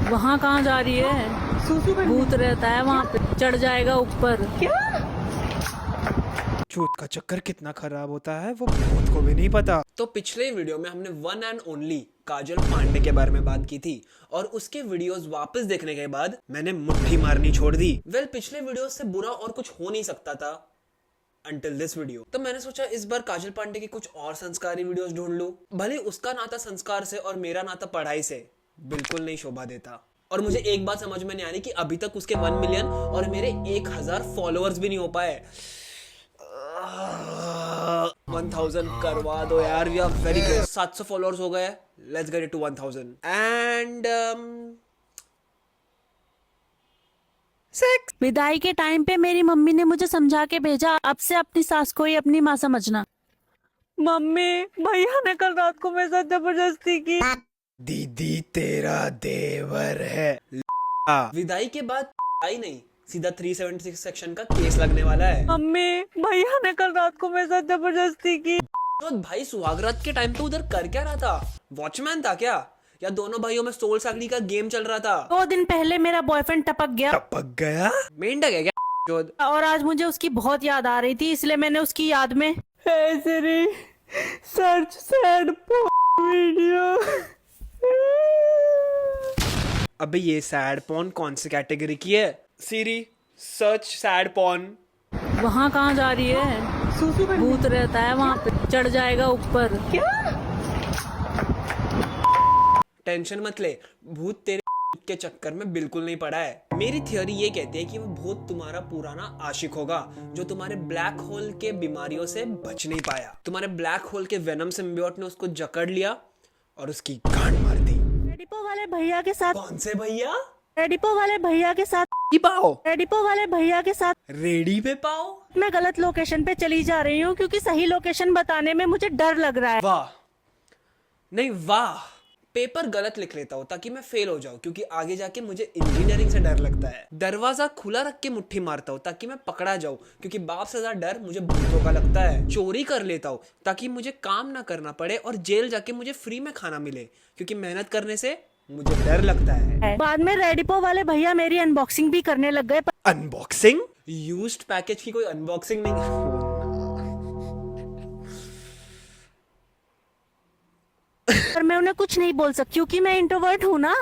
वहाँ कहाँ जा रही है? सूसू करने। भूत रहता है वहाँ पे, चढ़ जाएगा ऊपर। क्या? चूत का चक्कर कितना खराब होता है वो भूत को भी नहीं पता। तो पिछले वीडियो में हमने वन एंड ओनली काजल पांडे के बारे में बात की थी और उसके वीडियोस वापस देखने के बाद मैंने मुट्ठी मारनी छोड़ दी। पिछले वीडियो से बुरा और कुछ हो नहीं सकता था अंटिल दिस वीडियो। तो मैंने सोचा इस बार काजल पांडे की कुछ और संस्कारी वीडियोस ढूंढ लूं। भले उसका नाता संस्कार से और मेरा नाता पढ़ाई से बिल्कुल नहीं शोभा देता। और मुझे एक बात समझ में नहीं आ रही कि अभी तक उसके 1 मिलियन और मेरे 1000 फॉलोअर्स भी नहीं हो पाए। 1000 करवा दो यार, we are very close. 700 followers हो गए, let's get it to 1000 and sex. विदाई के टाइम पे मेरी मम्मी ने मुझे समझा के भेजा, अब से अपनी सास को ही अपनी माँ समझना। मम्मी, भैया ने कल रात को मेरे साथ जबरदस्ती की। दीदी तेरा देवर है। विदाई के बाद आई नहीं, सीधा 376 सेक्शन का केस लगने वाला है। मम्मी, भैया ने कल रात को मेरे साथ जबरदस्ती की। तो भाई सुहागरात के टाइम पे उधर कर क्या रहा था? वॉचमैन था क्या? या दोनों भाइयों में सोल सागनी का गेम चल रहा था? 2 दिन पहले मेरा बॉयफ्रेंड टपक गया टपक गया? मेंढक है क्या? और आज मुझे उसकी बहुत याद आ रही थी, इसलिए मैंने उसकी याद में हे सिरी सर्च सैड वीडियो। अबे ये सैड पॉर्न कौन सी कैटेगरी की है? सीरी सर्च सैड पॉर्न। वहाँ कहाँ जा रही है? सूसू करने। भूत रहता है वहाँ पे, चढ़ जाएगा ऊपर। क्या? टेंशन मत ले, भूत तेरे के चक्कर में बिल्कुल नहीं पड़ा है। मेरी थियोरी ये कहती है कि वो भूत तुम्हारा पुराना आशिक होगा जो तुम्हारे ब्लैक होल के बीमारियों से बच नहीं पाया। तुम्हारे ब्लैक होल के वेनम सिम्बियोट ने उसको जकड़ लिया और उसकी गांड मार दी। रेडिपो वाले भैया के साथ। कौन से भैया? रेडिपो वाले भैया के साथ। पाओ रेडिपो वाले भैया के साथ। रेडी पे पाओ। मैं गलत लोकेशन पे चली जा रही हूँ क्योंकि सही लोकेशन बताने में मुझे डर लग रहा है। वाह नहीं वाह, पेपर गलत लिख लेता हूँ ताकि मैं फेल हो जाऊँ, क्योंकि आगे जाके मुझे इंजीनियरिंग से डर लगता है। दरवाजा खुला रख के मुट्ठी मारता हूँ ताकि मैं पकड़ा जाऊँ, क्योंकि बाप से ज्यादा डर मुझे भूतों का लगता है। चोरी कर लेता हूँ ताकि मुझे काम ना करना पड़े और जेल जाके मुझे फ्री में खाना मिले, क्योंकि मेहनत करने से मुझे डर लगता है। बाद में रेडिपो वाले भैया मेरी अनबॉक्सिंग भी करने लग गए। अनबॉक्सिंग? यूज्ड पैकेज की कोई अनबॉक्सिंग नहीं। पर मैं उन्हें कुछ नहीं बोल सकती क्योंकि मैं इंट्रोवर्ट हूँ ना।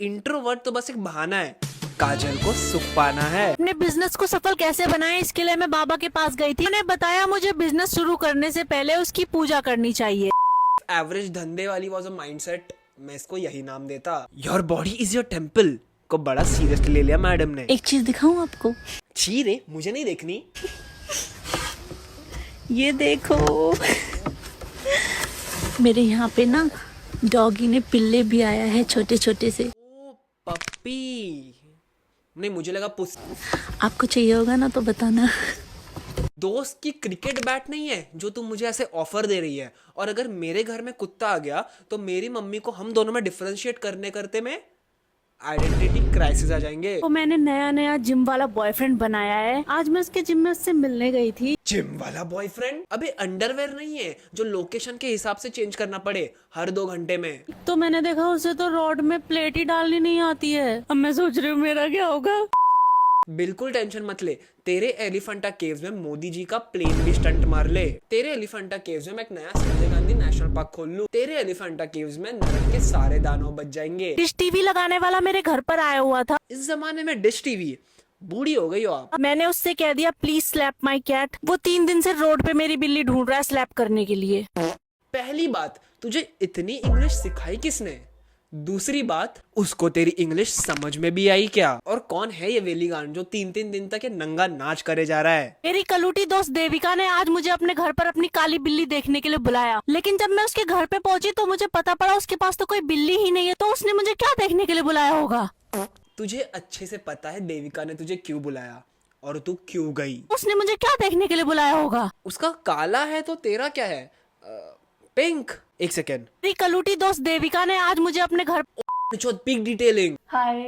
इंट्रोवर्ट तो बस एक बहाना है, काजल को सुख पाना है। अपने बिजनेस को सफल कैसे बनाएं, इसके लिए मैं बाबा के पास गई थी। उन्होंने बताया मुझे बिजनेस शुरू करने से पहले उसकी पूजा करनी चाहिए। एवरेज धंधे वाली वाज अ माइंडसेट, मैं इसको यही नाम देता। Your body is your temple को बड़ा सीरियसली ले लिया मैडम ने। एक चीज दिखाऊं आपको? छी रे, मुझे नहीं देखनी। ये देखो, मेरे यहाँ पे ना डॉगी ने पिल्ले भी आया है, छोटे छोटे से। ओ पप्पी, नहीं मुझे लगा पुस। आपको चाहिए होगा ना तो बताना। दोस्त की क्रिकेट बैट नहीं है जो तुम मुझे ऐसे ऑफर दे रही है। और अगर मेरे घर में कुत्ता आ गया तो मेरी मम्मी को हम दोनों में डिफरेंशिएट करते में आइडेंटिटी क्राइसिस आ जाएंगे। तो मैंने नया नया जिम वाला बॉयफ्रेंड बनाया है। आज मैं उसके जिम में उससे मिलने गई थी। जिम वाला बॉयफ्रेंड? अबे अंडरवेयर नहीं है जो लोकेशन के हिसाब से चेंज करना पड़े हर 2 घंटे में। तो मैंने देखा उसे तो रॉड में प्लेट ही डालनी नहीं आती है। अब मैं सोच रही हूँ मेरा क्या होगा। बिल्कुल टेंशन मत ले, तेरे एलिफेंटा केव्स में मोदी जी का प्लेन भी स्टंट मार ले। तेरे एलिफेंटा केव्स में मैं एक नया संजय गांधी नेशनल पार्क खोल लूं। तेरे एलिफेंटा केव्स में नरक के सारे दानव बच जाएंगे। डिश टीवी लगाने वाला मेरे घर पर आया हुआ था। इस जमाने में डिश टीवी? बूढ़ी हो गई हो आप। मैंने उससे कह दिया प्लीज स्लैप माई कैट। वो 3 दिन से रोड पे मेरी बिल्ली ढूंढ रहा है स्लैप करने के लिए। पहली बात, तुझे इतनी इंग्लिश सिखाई किसने? दूसरी बात, उसको तेरी इंग्लिश समझ में भी आई क्या? और कौन है ये वेलीगान जो 3-3 दिन तक ये नंगा नाच करे जा रहा है? मेरी कलूटी दोस्त देविका ने आज मुझे अपने घर पर अपनी काली बिल्ली देखने के लिए बुलाया, लेकिन जब मैं उसके घर पे पहुंची तो मुझे पता पड़ा उसके पास तो कोई बिल्ली ही नहीं है। तो उसने मुझे क्या देखने के लिए बुलाया होगा? तुझे अच्छे से पता है देविका ने तुझे क्यों बुलाया और तू क्यों गई। उसने मुझे क्या देखने के लिए बुलाया होगा? उसका काला है तो तेरा क्या है? पिंक। एक सेकेंड, मेरी कलूटी दोस्त देविका ने आज मुझे अपने घर। Big detailing. हाय।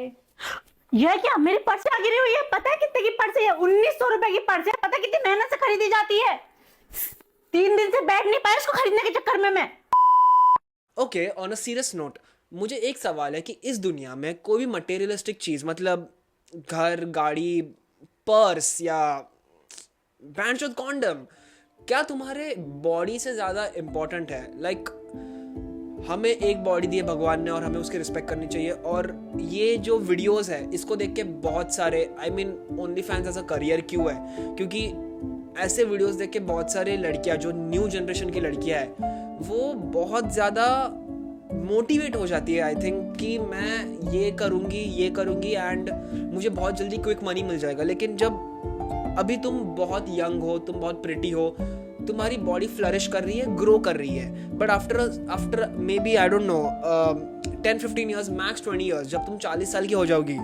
यह क्या मेरी पर्स गिरी हुई है? पता है कितने की पर्स है? 1900 रुपए की पर्स है। पता है कितनी मेहनत से खरीदी जाती है? 3 दिन से बैठ नहीं पाया इसको खरीदने के चक्कर में मैं। Okay, on a serious note, मुझे एक सवाल है कि इस दुनिया में कोई भी मटेरियलिस्टिक चीज़, मतलब घर, गाड़ी, पर्स या बैंड चोद कॉन्डम, क्या तुम्हारे बॉडी से ज़्यादा इम्पोर्टेंट है? लाइक हमें एक बॉडी दी है भगवान ने और हमें उसकी रिस्पेक्ट करनी चाहिए। और ये जो वीडियोस है इसको देख के बहुत सारे, आई मीन ओनली फैंस ऐसा करियर क्यों है? क्योंकि ऐसे वीडियोस देख के बहुत सारे लड़कियां, जो न्यू जनरेशन की लड़कियां हैं, वो बहुत ज़्यादा मोटिवेट हो जाती है आई थिंक कि मैं ये करूँगी एंड मुझे बहुत जल्दी क्विक मनी मिल जाएगा। लेकिन जब अभी तुम बहुत यंग हो, तुम बहुत प्रिटी हो, तुम्हारी बॉडी फ्लरिश कर रही है, ग्रो कर रही है, but after may be I don't know 10-15 years, max 20 years, जब तुम 40 साल की हो जाओगी,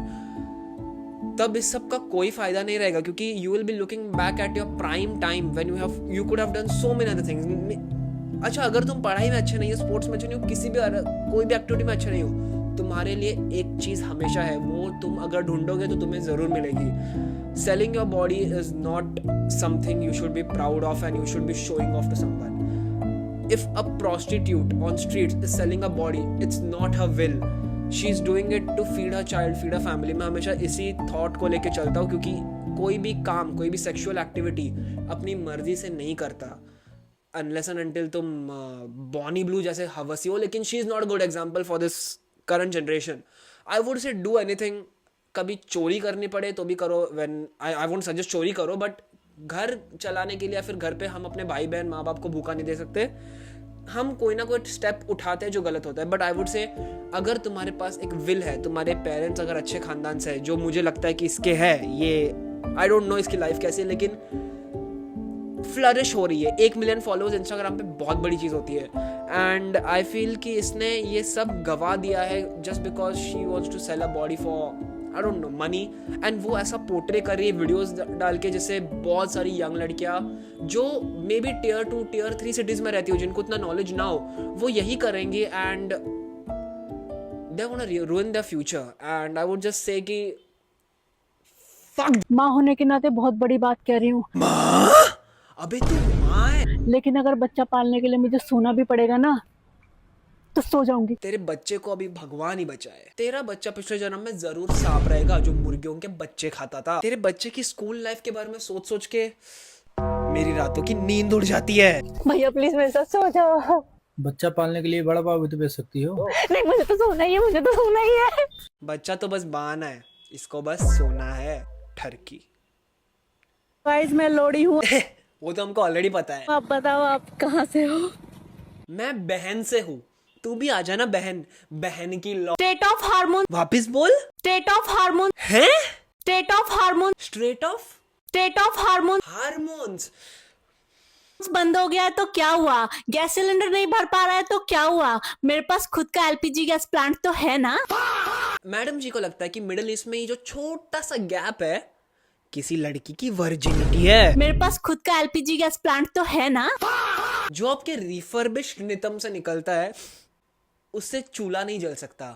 तब इस सब का कोई फायदा नहीं रहेगा। क्योंकि you will be looking back at your prime time when you could have done so many other things. अच्छा, अगर तुम पढ़ाई में अच्छे नहीं हो, स्पोर्ट्स में अच्छे नहीं हो, किसी भी कोई भी एक्टिविटी में अच्छे नहीं हो, तुम्हारे लिए एक चीज़ हमेशा है, वो तुम अगर ढूंढोगे तो तुम्हें ज़रूर मिलेगी। Selling your body is not something you should be proud of and you should be showing off to someone. If a prostitute on streets is selling a body, it's not her will. She's doing it to feed her child, feed her family. मैं हमेशा इसी thought को लेके चलता हूँ, क्योंकि कोई भी काम, कोई भी sexual activity अपनी मर्जी से नहीं करता unless and until तुम Bonnie Blue जैसे हवसी हो। लेकिन she is not a good example for this current generation. I would say do anything. कभी चोरी करनी पड़े तो भी करो, व्हेन आई वोंट सजेस्ट चोरी करो, बट घर चलाने के लिए या फिर घर पे हम अपने भाई बहन माँ बाप को भूखा नहीं दे सकते। हम कोई ना कोई स्टेप उठाते हैं जो गलत होता है, बट आई वुड से अगर तुम्हारे पास एक विल है, तुम्हारे पेरेंट्स अगर अच्छे खानदान से है, जो मुझे लगता है कि इसके है, ये आई डोंट नो इसकी लाइफ कैसी है, लेकिन फ्लरिश हो रही है, 1 मिलियन फॉलोअर्स इंस्टाग्राम पे बहुत बड़ी चीज़ होती है। एंड आई फील कि इसने ये सब गवा दिया है just because she wants to sell a body for I don't know money. And वो ऐसा पोर्ट्रे कर रही है वीडियोस डाल के, जिससे बहुत सारी यंग लड़कियां जो may be Tier 2, Tier 3 cities में रहती हो, जिनको उतना नॉलेज ना हो, वो यही करेंगी and they want to ruin their future. And I would just say कि फक। माँ होने के नाते बहुत बड़ी बात कह रही हूँ। माँ? अबे तू माँ है? लेकिन अगर बच्चा पालने के लिए मुझे सोना भी पड़ेगा ना, तो सो जाऊंगी। तेरे बच्चे को अभी भगवान ही बचाए। तेरा बच्चा पिछले जन्म में जरूर सांप रहेगा जो मुर्गियों के बच्चे खाता था। तेरे बच्चे की स्कूल लाइफ के बारे में सोच सोच के मेरी रातों की नींद उड़ जाती है। भैया प्लीज मेरे साथ सो जाओ। बच्चा पालने के लिए बड़ा भाव भी तो बेच सकती हो। नहीं, मुझे तो सोना ही है, मुझे तो सोना ही है। बच्चा तो बस बहाना है, इसको बस सोना है। ठरकी। गाइस मैं लोड़ी हूँ। वो तो हमको ऑलरेडी पता है। आप बताओ आप कहाँ से हो? मैं बहन से हूँ। तू भी आ जाना बहन। बहन की लौ। State of hormone. वापिस बोल। State of hormone. हैं? State of hormone. Straight of state of hormone. Hormones बंद हो गया है तो क्या हुआ? गैस सिलेंडर नहीं भर पा रहा है तो क्या हुआ? मेरे पास खुद का LPG गैस प्लांट तो है ना। मैडम जी को लगता है कि मिडिल ईस्ट में ये जो छोटा सा गैप है किसी लड़की की वर्जिनिटी है। मेरे पास खुद का LPG गैस प्लांट तो है ना। जो आपके रिफर्बिश्ड नितम से निकलता है उससे चूल्हा नहीं जल सकता।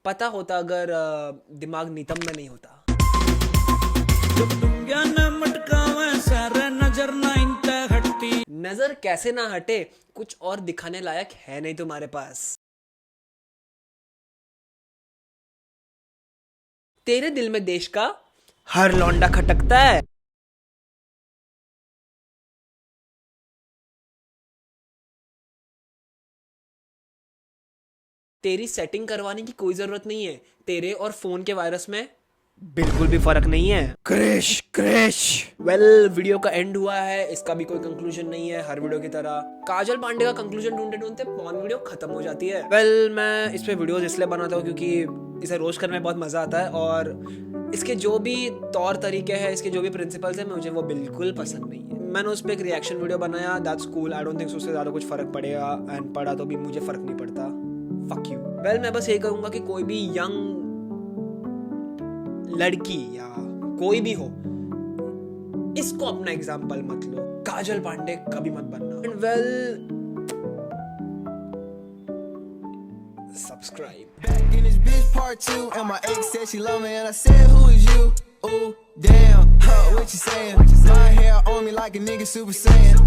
पता होता अगर दिमाग नितम में नहीं होता। नजर कैसे ना हटे, कुछ और दिखाने लायक है नहीं तुम्हारे पास। तेरे दिल में देश का हर लौंडा खटकता है। तेरी सेटिंग करवाने की कोई जरूरत नहीं है। तेरे और फोन के वायरस में बिल्कुल भी फर्क नहीं है। Crash crash. वेल वीडियो का एंड हुआ है, इसका भी कोई कंक्लूजन नहीं है। हर वीडियो की तरह काजल पांडे का कंक्लूजन ढूंढते ढूंढते पॉर्न वीडियो खत्म हो जाती है। वेल मैं इस पे वीडियोस इसलिए बनाता हूँ क्योंकि इसे रोस्ट करने में बहुत मजा आता है और इसके जो भी तौर तरीके हैं, इसके जो भी प्रिंसिपल्स हैं, मुझे वो बिल्कुल पसंद नहीं है। मैंने उस पर एक रिएक्शन वीडियो बनाया, that's cool. I don't think उससे ज्यादा कुछ फर्क पड़ेगा, एंड पड़ा तो भी मुझे फर्क नहीं पड़ता। Fuck you. वेल मैं बस ये कहूंगा कि कोई भी यंग लड़की या कोई भी हो, इसको अपना एग्जाम्पल मत लो। काजल पांडे कभी मत बनना। And well subscribe. Back in this bitch part 2, and my ex said she love me, and I said, who is you? Ooh, damn, what you saying? My hair on me like a nigga Super Saiyan.